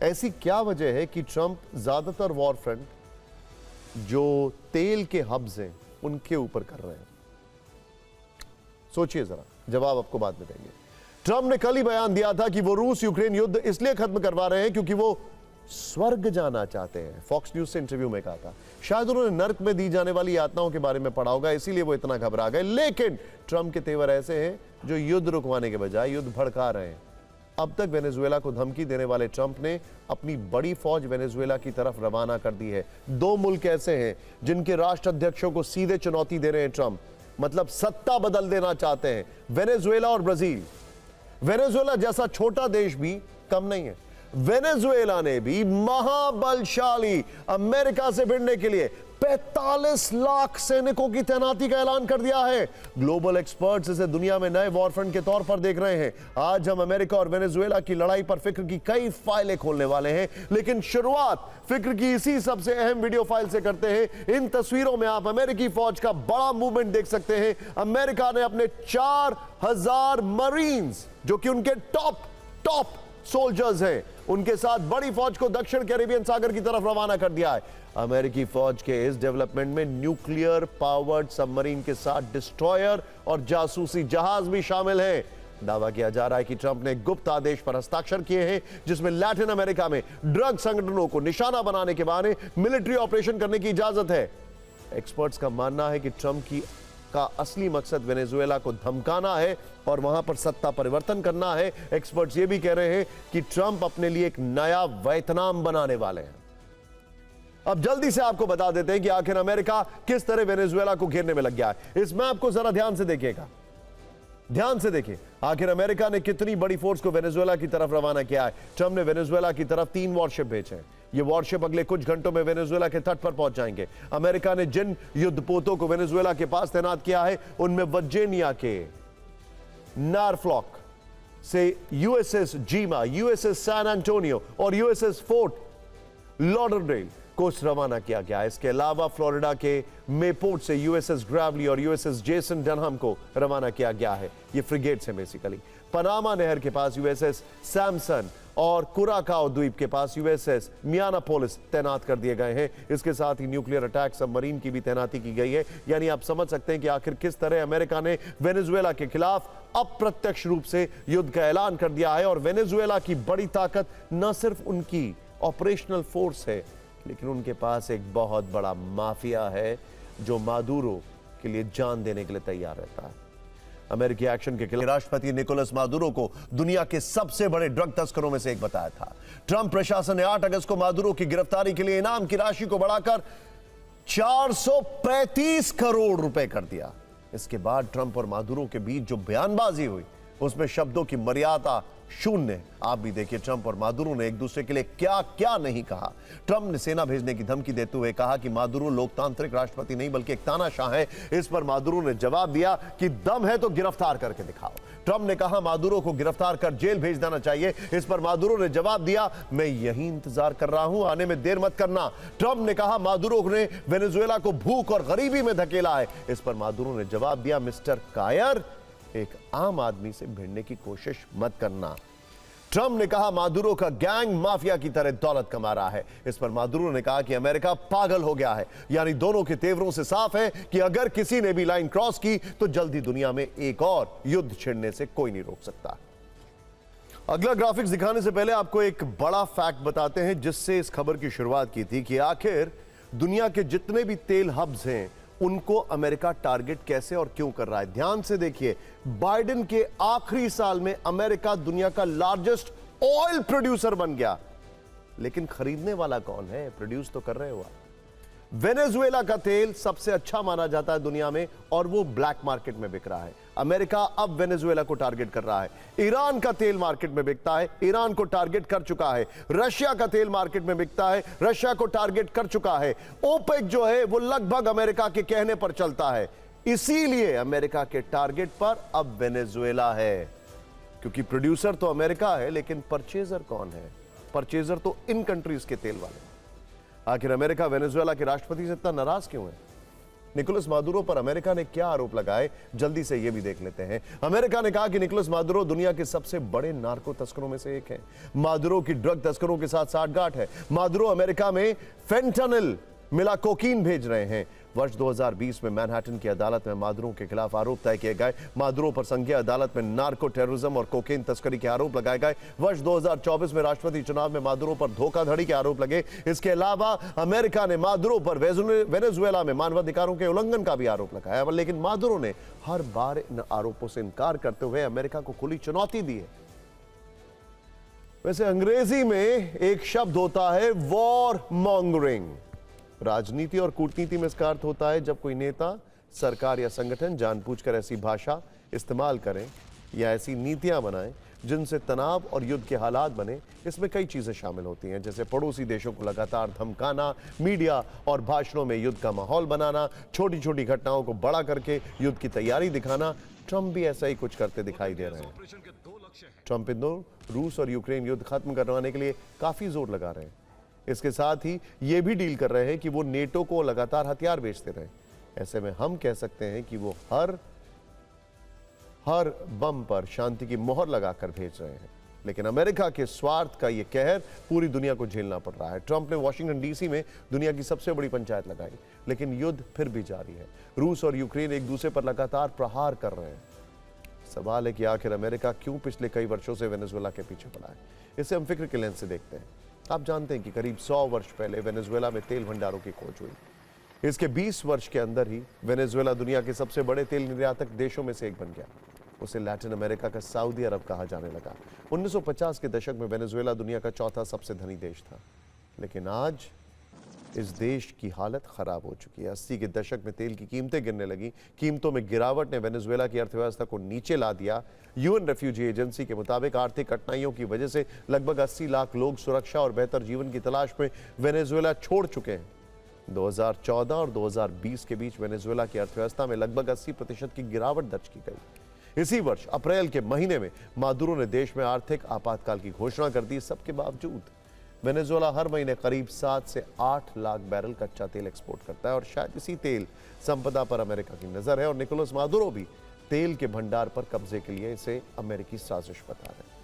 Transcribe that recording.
ऐसी क्या वजह है कि ट्रंप ज्यादातर वॉर फ्रंट जो तेल के हब्स हैं उनके ऊपर कर रहे हैं? सोचिए जरा, जवाब आपको बाद में देंगे। ट्रंप ने कल ही बयान दिया था कि वो रूस यूक्रेन युद्ध इसलिए खत्म करवा रहे हैं क्योंकि वो स्वर्ग जाना चाहते हैं। फॉक्स न्यूज से इंटरव्यू में कहा था। शायद उन्होंने नर्क में दी जाने वाली यातनाओं के बारे में पढ़ा होगा, इसीलिए वो इतना घबरा गए। लेकिन ट्रंप के तेवर ऐसे हैं जो युद्ध रुकवाने के बजाय युद्ध भड़का रहे हैं। अब तक वेनेजुएला को धमकी देने वाले ट्रंप ने अपनी बड़ी फौज वेनेजुएला की तरफ रवाना कर दी है। दो मुल्क ऐसे हैं जिनके राष्ट्राध्यक्षों को सीधे चुनौती दे रहे हैं ट्रंप, मतलब सत्ता बदल देना चाहते हैं, वेनेजुएला और ब्राजील। वेनेजुएला जैसा छोटा देश भी कम नहीं है। वेनेजुएला ने भी महाबलशाली अमेरिका से भिड़ने के लिए 45 लाख सैनिकों की तैनाती का ऐलान कर दिया है। ग्लोबल एक्सपर्ट्स इसे दुनिया में नए वॉर फ्रंट के तौर पर देख रहे हैं। आज हम अमेरिका और वेनेजुएला की लड़ाई पर फिक्र की कई फाइलें खोलने वाले हैं, लेकिन शुरुआत फिक्र की इसी सबसे अहम वीडियो फाइल से करते हैं। इन तस्वीरों में आप अमेरिकी फौज का बड़ा मूवमेंट देख सकते हैं। अमेरिका ने अपने 4000 मरीन्स, जो कि उनके टॉप सोल्जर्स हैं, उनके साथ बड़ी फौज को दक्षिण कैरिबियन सागर की तरफ रवाना कर दिया है। अमेरिकी फौज के इस डेवलपमेंट में न्यूक्लियर पावर्ड सबमरीन के साथ डिस्ट्रॉयर और जासूसी जहाज भी शामिल हैं। दावा किया जा रहा है कि ट्रंप ने गुप्त आदेश पर हस्ताक्षर किए हैं, जिसमें लैटिन अमेरिका में ड्रग संगठनों को निशाना बनाने के बहाने मिलिट्री ऑपरेशन करने की इजाजत है। एक्सपर्ट्स का मानना है कि ट्रंप का असली मकसद वेनेजुएला को धमकाना है और वहां पर सत्ता परिवर्तन करना है। एक्सपर्ट्स ये भी कह रहे हैं कि ट्रंप अपने लिए एक नया वियतनाम बनाने वाले हैं। अब जल्दी से आपको बता देते हैं कि आखिर अमेरिका किस तरह वेनेजुएला को घेरने में लग गया है। इस मैप को जरा ध्यान से देखिएगा, ध्यान से देखिए। आखिर अमेरिका ने कितनी बड़ी फोर्स को वेनेजुएला की तरफ रवाना किया है। ट्रंप ने वेनेजुएला की तरफ 3 वॉरशिप भेजे हैं। ये वॉरशिप अगले कुछ घंटों में वेनेजुएला के तट पर पहुंच जाएंगे। अमेरिका ने जिन युद्धपोतों को वेनेजुएला के पास तैनात किया है, उनमें वर्जीनिया के नॉरफॉक से यूएसएस जीमा, यूएसएस सैन एंटोनियो और यूएसएस फोर्ट लॉडरडेल को रवाना किया गया है। इसके अलावा फ्लोरिडा के मेपोर्ट से यूएसएस ग्रेवली और यूएसएस जेसन डनहम को रवाना किया गया है। ये फ्रिगेट्स हैं बेसिकली। पनामा नहर के पास यूएसएस सैमसन और कुराकाओ द्वीप के पास यूएसएस मियानापोलिस तैनात कर दिए गए हैं। इसके साथ ही न्यूक्लियर अटैक सबमरीन की भी तैनाती की गई है। यानी आप समझ सकते हैं कि आखिर किस तरह अमेरिका ने वेनेजुएला के खिलाफ अप्रत्यक्ष रूप से युद्ध का ऐलान कर दिया है। और वेनेजुएला की बड़ी ताकत न सिर्फ उनकी ऑपरेशनल फोर्स है, लेकिन उनके पास एक बहुत बड़ा माफिया है जो मादुरो के लिए जान देने के लिए तैयार रहता है। अमेरिकी एक्शन के खिलाफ राष्ट्रपति निकोलस मादुरो को दुनिया के सबसे बड़े ड्रग तस्करों में से एक बताया था। ट्रंप प्रशासन ने 8 अगस्त को मादुरो की गिरफ्तारी के लिए इनाम की राशि को बढ़ाकर 435 करोड़ रुपए कर दिया। इसके बाद ट्रंप और मादुरो के बीच जो बयानबाजी हुई, उसमें शब्दों की मर्यादा शून्य। आप भी देखिए ट्रंप और मादुरो ने एक दूसरे के लिए क्या क्या नहीं कहा। ट्रंप ने सेना भेजने की धमकी देते हुए कहा कि मादुरो लोकतांत्रिक राष्ट्रपति नहीं बल्कि एक तानाशाह है। इस पर मादुरो ने जवाब दिया कि दम है तो गिरफ्तार करके दिखाओ। ट्रंप ने कहा मादुरो को गिरफ्तार कर जेल भेज देना चाहिए। इस पर मादुरो ने जवाब दिया, मैं यही इंतजार कर रहा हूं, आने में देर मत करना। ट्रंप ने कहा मादुरो ने वेनेजुएला को भूख और गरीबी में धकेला है। इस पर मादुरो ने जवाब दिया, मिस्टर कायर, एक आम आदमी से भिड़ने की कोशिश मत करना। ट्रंप ने कहा मादुरो का गैंग माफिया की तरह दौलत कमा रहा है। इस पर मादुरो ने कहा कि अमेरिका पागल हो गया है। यानी दोनों के तेवरों से साफ है कि अगर किसी ने भी लाइन क्रॉस की तो जल्दी दुनिया में एक और युद्ध छिड़ने से कोई नहीं रोक सकता। अगला ग्राफिक्स दिखाने से पहले आपको एक बड़ा फैक्ट बताते हैं जिससे इस खबर की शुरुआत की थी कि आखिर दुनिया के जितने भी तेल हब्स हैं उनको अमेरिका टारगेट कैसे और क्यों कर रहा है। ध्यान से देखिए, बाइडेन के आखिरी साल में अमेरिका दुनिया का लार्जेस्ट ऑयल प्रोड्यूसर बन गया, लेकिन खरीदने वाला कौन है? प्रोड्यूस तो कर रहे हो आप। वेनेजुएला का तेल सबसे अच्छा माना जाता है दुनिया में और वो ब्लैक मार्केट में बिक रहा है। अमेरिका अब वेनेजुएला को टारगेट कर रहा है। ईरान का तेल मार्केट में बिकता है, ईरान को टारगेट कर चुका है। रशिया का तेल मार्केट में बिकता है, रशिया को टारगेट कर चुका है। ओपेक जो है वो लगभग अमेरिका के कहने पर चलता है, इसीलिए अमेरिका के टारगेट पर अब वेनेजुएला है। क्योंकि प्रोड्यूसर तो अमेरिका है, लेकिन परचेजर कौन है? परचेजर तो इन कंट्रीज के तेल वाले। आखिर अमेरिका वेनेजुएला के राष्ट्रपति से इतना नाराज क्यों है? निकोलस मादुरो पर अमेरिका ने क्या आरोप लगाए, जल्दी से यह भी देख लेते हैं। अमेरिका ने कहा कि निकोलस मादुरो दुनिया के सबसे बड़े नार्को तस्करों में से एक है। मादुरो की ड्रग तस्करों के साथ साठगांठ है। मादुरो अमेरिका में फेंटानिल मिला कोकीन भेज रहे हैं। वर्ष 2020 में मैनहट्टन की अदालत में मादुरो के खिलाफ आरोप तय किए गए। मादुरो पर संघीय अदालत में नार्को टेररिज्म और कोकेन तस्करी के आरोप लगाए गए। वर्ष 2024 में राष्ट्रपति चुनाव में मादुरो पर धोखाधड़ी के आरोप लगे। इसके अलावा अमेरिका ने मादुरो पर वेनेजुएला में मानवाधिकारों के उल्लंघन का भी आरोप लगाया, लेकिन मादुरो ने हर बार इन आरोपों से इनकार करते हुए अमेरिका को खुली चुनौती दी है। वैसे अंग्रेजी में एक शब्द होता है वॉर मॉन्गरिंग। राजनीति और कूटनीति में इसका अर्थ होता है जब कोई नेता, सरकार या संगठन जानबूझकर ऐसी भाषा इस्तेमाल करें या ऐसी नीतियां बनाएं जिनसे तनाव और युद्ध के हालात बने। इसमें कई चीजें शामिल होती हैं, जैसे पड़ोसी देशों को लगातार धमकाना, मीडिया और भाषणों में युद्ध का माहौल बनाना, छोटी छोटी घटनाओं को बड़ा करके युद्ध की तैयारी दिखाना। ट्रंप भी ऐसा ही कुछ करते दिखाई दे रहे हैं। ट्रंप इन दोनों रूस और यूक्रेन युद्ध खत्म करवाने के लिए काफी जोर लगा रहे हैं। इसके साथ ही ये भी डील कर रहे हैं कि वो नेटो को लगातार हथियार बेचते रहे। ऐसे में हम कह सकते हैं कि वो हर बम पर शांति की मोहर लगाकर भेज रहे हैं। लेकिन अमेरिका के स्वार्थ का ये कहर पूरी दुनिया को झेलना पड़ रहा है। ट्रंप ने वॉशिंगटन डीसी में दुनिया की सबसे बड़ी पंचायत लगाई, लेकिन युद्ध फिर भी जारी है। रूस और यूक्रेन एक दूसरे पर लगातार प्रहार कर रहे हैं। सवाल है कि आखिर अमेरिका क्यों पिछले कई वर्षों से वेनेजुएला के पीछे पड़ा है। इसे हम फिक्र के लेंस से देखते हैं। आप जानते हैं कि करीब 100 वर्ष पहले वेनेजुएला में तेल भंडारों की खोज हुई। इसके 20 वर्ष के अंदर ही वेनेजुएला दुनिया के सबसे बड़े तेल निर्यातक देशों में से एक बन गया। उसे लैटिन अमेरिका का सऊदी अरब कहा जाने लगा। 1950 के दशक में वेनेजुएला दुनिया का चौथा सबसे धनी देश था, लेकिन आज इस देश की हालत खराब हो चुकी है। 80 के दशक में तेल की कीमतें गिरने लगी। कीमतों में गिरावट ने वेनेजुएला की अर्थव्यवस्था को नीचे ला दिया। यूएन रेफ्यूजी एजेंसी के मुताबिक आर्थिक कठिनाइयों की वजह से लगभग 80 लाख लोग सुरक्षा और बेहतर जीवन की तलाश में वेनेजुएला छोड़ चुके हैं। 2014 और 2020 के बीच वेनेजुएला की अर्थव्यवस्था में लगभग 80% की गिरावट दर्ज की गई। इसी वर्ष अप्रैल के महीने में मादुरो ने देश में आर्थिक आपातकाल की घोषणा कर दी। सबके बावजूद वेनेजुएला हर महीने करीब 7 से 8 लाख बैरल कच्चा तेल एक्सपोर्ट करता है और शायद इसी तेल संपदा पर अमेरिका की नजर है और निकोलस मादुरो भी तेल के भंडार पर कब्जे के लिए इसे अमेरिकी साजिश बता रहे हैं।